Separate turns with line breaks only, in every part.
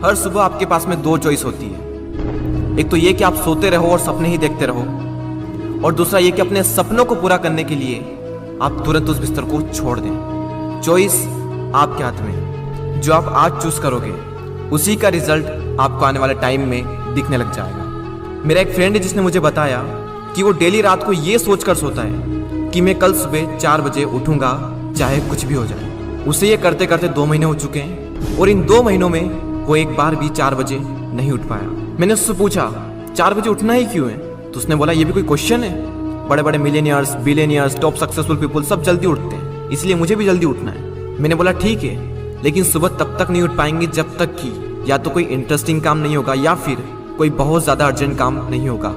हर सुबह आपके पास में दो चॉइस होती है। एक तो ये कि आप सोते रहो और सपने ही देखते रहो, और दूसरा ये कि अपने सपनों को पूरा करने के लिए आप तुरंत उस बिस्तर को छोड़ दें। चॉइस आपके हाथ में। जो आप आज चूज करोगे उसी का रिजल्ट आपको आने वाले टाइम में दिखने लग जाएगा। मेरा एक फ्रेंड है जिसने मुझे बताया कि वो डेली रात को ये सोचकर सोता है कि मैं कल सुबह 4 बजे उठूंगा चाहे कुछ भी हो जाए। उसे ये करते करते 2 महीने हो चुके हैं और इन 2 महीनों में वो एक बार भी 4 बजे नहीं उठ पाया। मैंने उससे पूछा 4 बजे उठना ही क्यों है, तो उसने बोला ये भी कोई क्वेश्चन है। बड़े बड़े millionaires, billionaires, top successful people सब जल्दी उठते हैं, इसलिए मुझे भी जल्दी उठना है। मैंने बोला ठीक है, लेकिन सुबह तब तक नहीं उठ पाएंगे जब तक कि या तो कोई इंटरेस्टिंग काम नहीं होगा या फिर कोई बहुत ज़्यादा अर्जेंट काम नहीं होगा।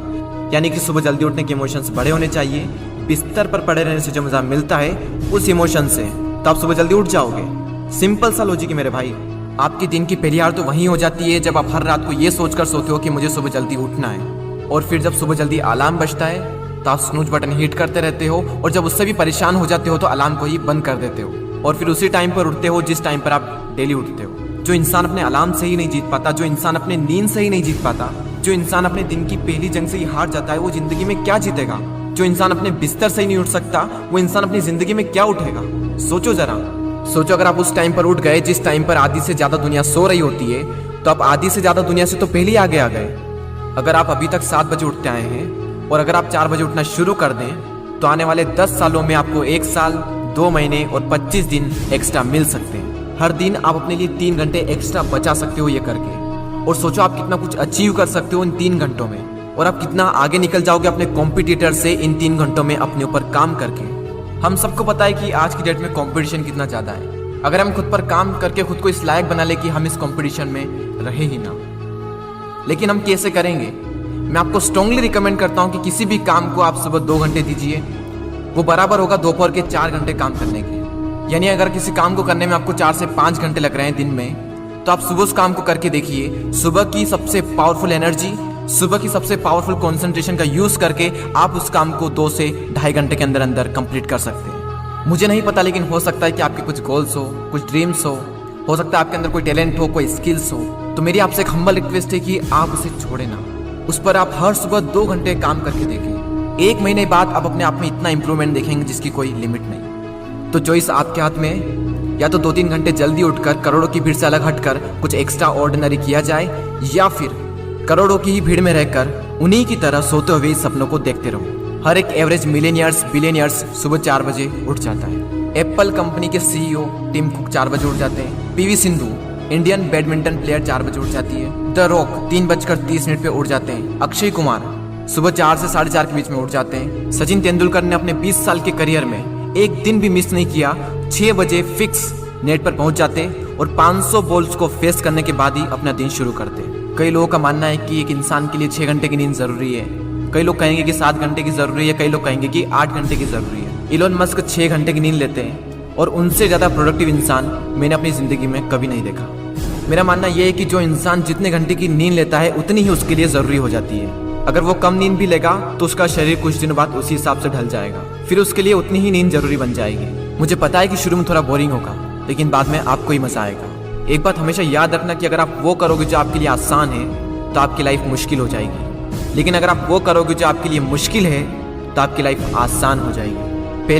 यानी कि सुबह जल्दी उठने के इमोशंस बड़े होने चाहिए। बिस्तर पर पड़े रहने से जो मज़ा मिलता है उस इमोशन से, तो आप सुबह जल्दी उठ जाओगे। सिंपल सा लॉजिक है मेरे भाई। आपके दिन की पहली हार तो वहीं हो जाती है जब आप हर रात को ये सोचकर सोते हो कि मुझे सुबह जल्दी उठना है, और फिर जब सुबह जल्दी अलार्म बजता है तो आप स्नूज बटन हिट करते रहते हो, और जब उससे भी परेशान हो जाते हो तो अलार्म को ही बंद कर देते हो, और फिर उसी टाइम पर उठते हो जिस टाइम पर आप डेली उठते हो। जो इंसान अपने अलार्म से ही नहीं जीत पाता, जो इंसान अपने नींद से ही नहीं जीत पाता, जो इंसान अपने दिन की पहली जंग से ही हार जाता है, वो जिंदगी में क्या जीतेगा? जो इंसान अपने बिस्तर से ही नहीं उठ सकता, वो इंसान अपनी जिंदगी में क्या उठेगा? सोचो जरा, सोचो अगर आप उस टाइम पर उठ गए जिस टाइम पर आधी से ज्यादा दुनिया सो रही होती है, तो आप आधी से ज्यादा दुनिया से तो पहले ही आगे आ गए। अगर आप अभी तक 7 बजे उठते आए हैं और अगर आप 4 बजे उठना शुरू कर दें, तो आने वाले 10 सालों में आपको 1 साल, 2 महीने और 25 दिन एक्स्ट्रा मिल सकते हैं। हर दिन आप अपने लिए 3 घंटे एक्स्ट्रा बचा सकते हो ये करके, और सोचो आप कितना कुछ अचीव कर सकते हो इन 3 घंटों में, और आप कितना आगे निकल जाओगे अपने कॉम्पिटिटर से इन 3 घंटों में अपने ऊपर काम करके। हम सबको पता है कि आज की डेट में कंपटीशन कितना ज़्यादा है। अगर हम खुद पर काम करके खुद को इस लायक बना ले कि हम इस कंपटीशन में रहे ही ना, लेकिन हम कैसे करेंगे? मैं आपको स्ट्रांगली रिकमेंड करता हूं कि किसी भी काम को आप सुबह 2 घंटे दीजिए, वो बराबर होगा दोपहर के 4 घंटे काम करने के। यानी अगर किसी काम को करने में आपको 4 से 5 घंटे लग रहे हैं दिन में, तो आप सुबह उस काम को करके देखिए। सुबह की सबसे पावरफुल एनर्जी, सुबह की सबसे पावरफुल कंसंट्रेशन का यूज करके आप उस काम को 2 से ढाई घंटे के अंदर अंदर कंप्लीट कर सकते हैं। मुझे नहीं पता, लेकिन हो सकता है कि आपके कुछ गोल्स कुछ ड्रीम्स हो सकता है आपके अंदर कोई टैलेंट हो, कोई स्किल्स हो, तो मेरी आपसे एक हम्बल रिक्वेस्ट है कि आप उसे छोड़े ना। उस पर आप हर सुबह 2 घंटे काम करके देखें। 1 महीने बाद आप अपने आप में इतना इंप्रूवमेंट देखेंगे जिसकी कोई लिमिट नहीं। तो चॉइस आपके हाथ में है, या तो 2-3 घंटे जल्दी उठकर करोड़ों की भीड़ से अलग हटकर कुछ एक्स्ट्रा ऑर्डिनरी किया जाए, या फिर करोड़ों की ही भीड़ में रहकर उन्हीं की तरह सोते हुए सपनों को देखते रहो। हर एक एवरेज मिलियनियर्स, बिलियनियर्स सुबह 4 बजे उठ जाता है। एप्पल कंपनी के CEO टिम कुक 4 बजे उठ जाते हैं। PV Sindhu Indian badminton player 4 बजे उठ जाती है। द रॉक 3:30 पे उठ जाते हैं। अक्षय कुमार सुबह 4 से 4:30 के बीच में उठ जाते हैं। सचिन तेंदुलकर ने अपने 20 साल के करियर में एक दिन भी मिस नहीं किया, 6 बजे फिक्स नेट पर पहुंच जाते और 500 बॉल्स को फेस करने के बाद ही अपना दिन शुरू करते। कई लोगों का मानना है कि एक इंसान के लिए 6 घंटे की नींद जरूरी है, कई लोग कहेंगे कि 7 घंटे की जरूरी है, कई लोग कहेंगे कि 8 घंटे की जरूरी है। इलोन मस्क 6 घंटे की नींद लेते हैं, और उनसे ज़्यादा प्रोडक्टिव इंसान मैंने अपनी ज़िंदगी में कभी नहीं देखा। मेरा मानना यह है कि जो इंसान जितने घंटे की नींद लेता है उतनी ही उसके लिए ज़रूरी हो जाती है। अगर वो कम नींद भी लेगा तो उसका शरीर कुछ दिनों बाद उसी हिसाब से ढल जाएगा, फिर उसके लिए उतनी ही नींद जरूरी बन जाएगी। मुझे पता है कि शुरू में थोड़ा बोरिंग होगा, लेकिन बाद में आपको ही मजा आएगा। एक बात हमेशा याद रखना कि अगर आप वो करोगे जो आपके लिए आसान है तो आपकी लाइफ मुश्किल हो जाएगी, लेकिन अगर आप वो करोगे जो आपके लिए मुश्किल है तो आपकी लाइफ आसान हो जाएगी।